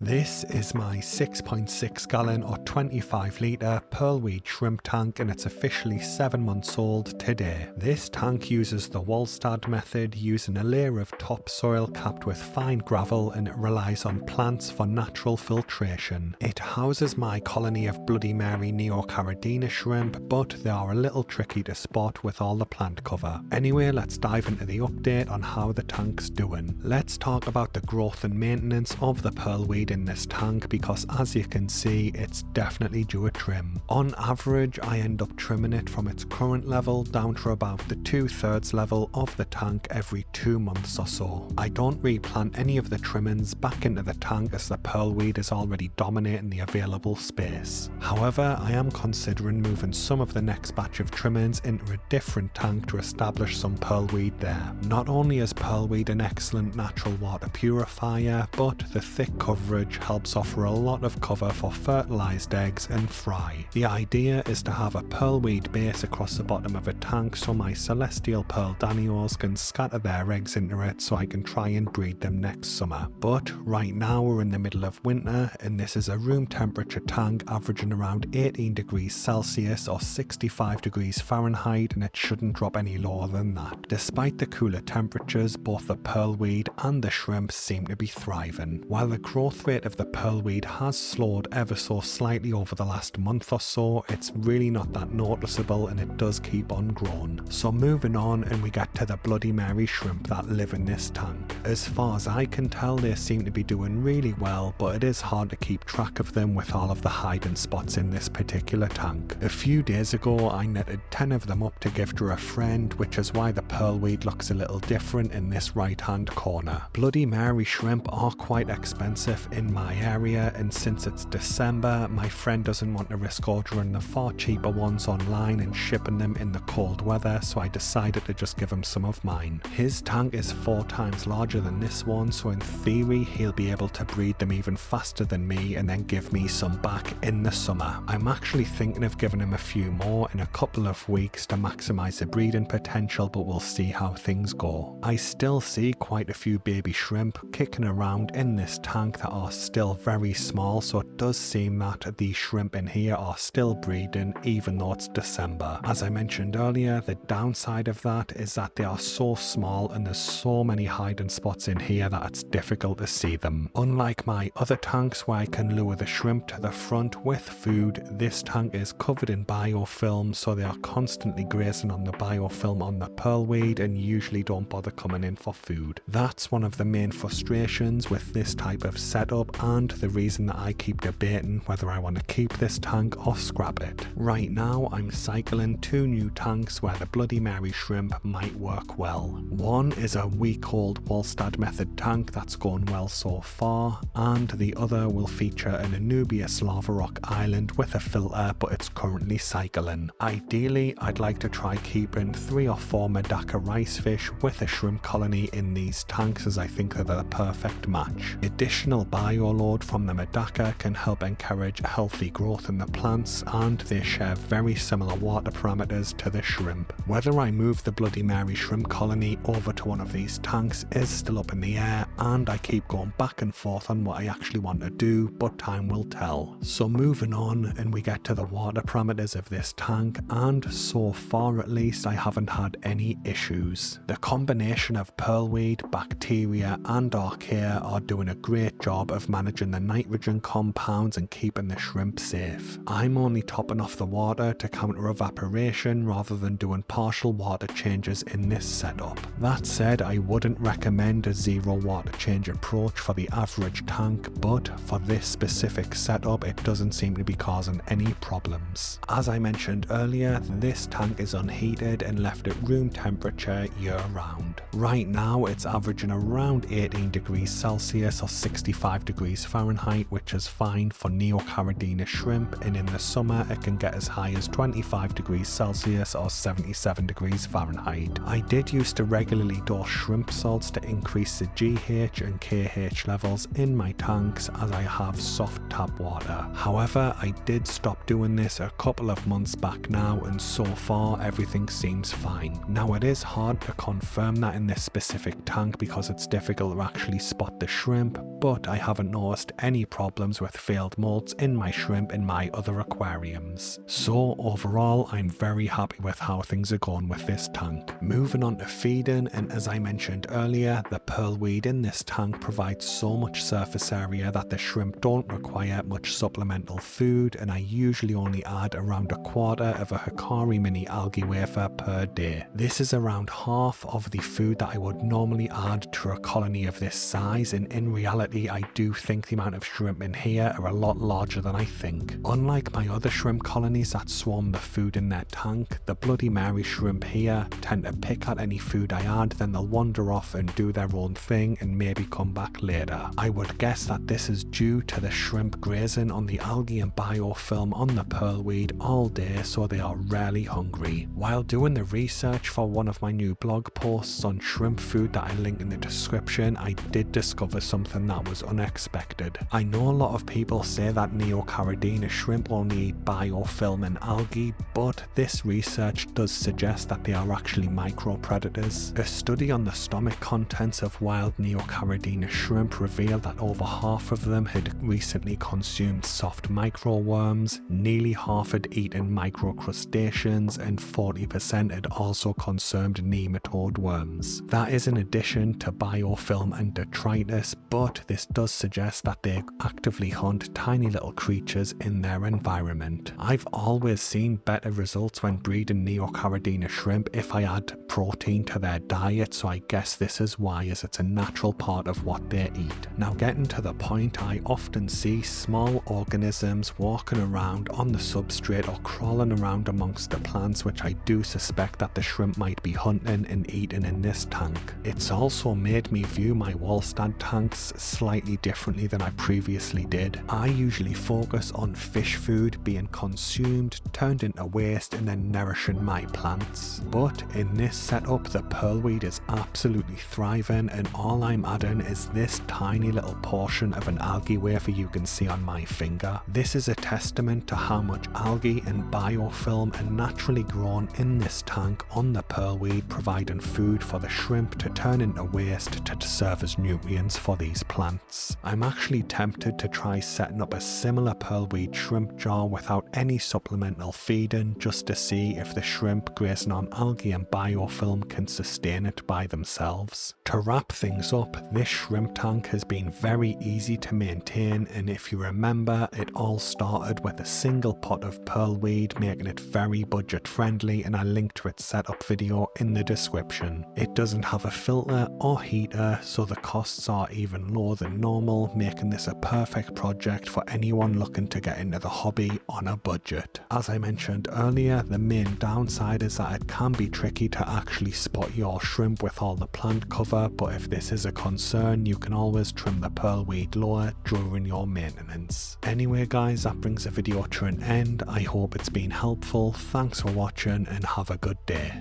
This is my 6.6 gallon or 25 litre Pearlweed shrimp tank, and it's officially 7 months old today. This tank uses the Walstad Method, using a layer of topsoil capped with fine gravel, and it relies on plants for natural filtration. It houses my colony of Bloody Mary Neocaridina shrimp, but they are a little tricky to spot with all the plant cover. Anyway, let's dive into the update on how the tank's doing. Let's talk about the growth and maintenance of the Pearlweed in this tank, because as you can see, it's definitely due a trim. On average, I end up trimming it from its current level down to about the 2/3 level of the tank every 2 months or so. I don't replant any of the trimmings back into the tank, as the Pearlweed is already dominating the available space. However, I am considering moving some of the next batch of trimmings into a different tank to establish some Pearlweed there. Not only is Pearlweed an excellent natural water purifier, but the thick coverage helps offer a lot of cover for fertilized eggs and fry. The idea is to have a Pearlweed base across the bottom of a tank so my celestial pearl danios can scatter their eggs into it, so I can try and breed them next summer. But right now we're in the middle of winter, and this is a room temperature tank averaging around 18 degrees Celsius or 65 degrees Fahrenheit, and it shouldn't drop any lower than that. Despite the cooler temperatures, both the Pearlweed and the shrimp seem to be thriving. While the growth rate of the Pearlweed has slowed ever so slightly over the last month or so, it's really not that noticeable, and it does keep on growing. So moving on, and we get to the Bloody Mary shrimp that live in this tank. As far as I can tell, they seem to be doing really well, but it is hard to keep track of them with all of the hiding spots in this particular tank. A few days ago I netted 10 of them up to give to a friend, which is why the Pearlweed looks a little different in this right hand corner. Bloody Mary shrimp are quite expensive in my area, and since it's December, my friend doesn't want to risk ordering the far cheaper ones online and shipping them in the cold weather, so I decided to just give him some of mine. His tank is 4 times larger than this one, so in theory he'll be able to breed them even faster than me and then give me some back in the summer. I'm actually thinking of giving him a few more in a couple of weeks to maximise the breeding potential, but we'll see how things go. I still see quite a few baby shrimp kicking around in this tank that are still very small, so it does seem that the shrimp in here are still breeding even though it's December. As I mentioned earlier, the downside of that is that they are so small and there's so many hiding spots in here that it's difficult to see them. Unlike my other tanks where I can lure the shrimp to the front with food, this tank is covered in biofilm, so they are constantly grazing on the biofilm on the Pearlweed and usually don't bother coming in for food. That's one of the main frustrations with this type of setup, and the reason that I keep debating whether I want to keep this tank or scrap it. Right now I'm cycling 2 new tanks where the Bloody Mary shrimp might work well. One is a week-old Walstad Method tank that's going well so far, and the other will feature an Anubias lava rock island with a filter, but it's currently cycling. Ideally, I'd like to try keeping 3 or 4 Medaka ricefish with a shrimp colony in these tanks, as I think they're the perfect match. Additional bioload from the Medaka can help encourage healthy growth in the plants, and they share very similar water parameters to the shrimp. Whether I move the Bloody Mary shrimp colony over to one of these tanks is still up in the air, and I keep going back and forth on what I actually want to do, but time will tell. So moving on, and we get to the water parameters of this tank, and so far at least I haven't had any issues. The combination of Pearlweed, bacteria and archaea are doing a great job of managing the nitrogen compounds and keeping the shrimp safe. I'm only topping off the water to counter evaporation rather than doing partial water changes in this setup. That said, I wouldn't recommend a zero water change approach for the average tank, but for this specific setup it doesn't seem to be causing any problems. As I mentioned earlier, this tank is unheated and left at room temperature year round. Right now it's averaging around 18 degrees Celsius or 65 degrees Fahrenheit, which is fine for Neocaridina shrimp, and in the summer it can get as high as 25 degrees Celsius or 77 degrees Fahrenheit. I did used to regularly dose shrimp salts to increase the GH and KH levels in my tanks, as I have soft tap water. However, I did stop doing this a couple of months back now, and so far everything seems fine. Now it is hard to confirm that in this specific tank because it's difficult to actually spot the shrimp, but I have haven't noticed any problems with failed molts in my shrimp in my other aquariums. So overall, I'm very happy with how things are going with this tank. Moving on to feeding, and as I mentioned earlier, the pearlweed in this tank provides so much surface area that the shrimp don't require much supplemental food, and I usually only add around a quarter of a Hikari mini algae wafer per day. This is around half of the food that I would normally add to a colony of this size, and in reality I do think the amount of shrimp in here are a lot larger than I think. Unlike my other shrimp colonies that swarm the food in their tank, the Bloody Mary shrimp here tend to pick at any food I add, then they'll wander off and do their own thing and maybe come back later. I would guess that this is due to the shrimp grazing on the algae and biofilm on the pearlweed all day, so they are rarely hungry. While doing the research for one of my new blog posts on shrimp food that I link in the description, I did discover something that was unexpected. I know a lot of people say that Neocaridina shrimp only eat biofilm and algae, but this research does suggest that they are actually micro predators. A study on the stomach contents of wild Neocaridina shrimp revealed that over half of them had recently consumed soft microworms, nearly half had eaten microcrustaceans, and 40% had also consumed nematode worms. That is in addition to biofilm and detritus, but this does suggest that they actively hunt tiny little creatures in their environment. I've always seen better results when breeding Neocaridina shrimp if I add protein to their diet, so I guess this is why, as it's a natural part of what they eat. Now getting to the point, I often see small organisms walking around on the substrate or crawling around amongst the plants, which I do suspect that the shrimp might be hunting and eating in this tank. It's also made me view my Walstad tanks slightly differently than I previously did. I usually focus on fish food being consumed, turned into waste, and then nourishing my plants. But in this setup, the pearlweed is absolutely thriving, and all I'm adding is this tiny little portion of an algae wafer you can see on my finger. This is a testament to how much algae and biofilm are naturally grown in this tank on the pearlweed, providing food for the shrimp to turn into waste to serve as nutrients for these plants. I'm actually tempted to try setting up a similar pearlweed shrimp jar without any supplemental feeding, just to see if the shrimp grazing on algae and biofilm can sustain it by themselves. To wrap things up, this shrimp tank has been very easy to maintain, and if you remember, it all started with a single pot of pearlweed, making it very budget friendly, and I linked to its setup video in the description. It doesn't have a filter or heater, so the costs are even lower than normal, making this a perfect project for anyone looking to get into the hobby on a budget. As I mentioned earlier, the main downside is that it can be tricky to actually spot your shrimp with all the plant cover, but if this is a concern, you can always trim the pearlweed lower during your maintenance. Anyway guys, that brings the video to an end. I hope it's been helpful. Thanks for watching and have a good day.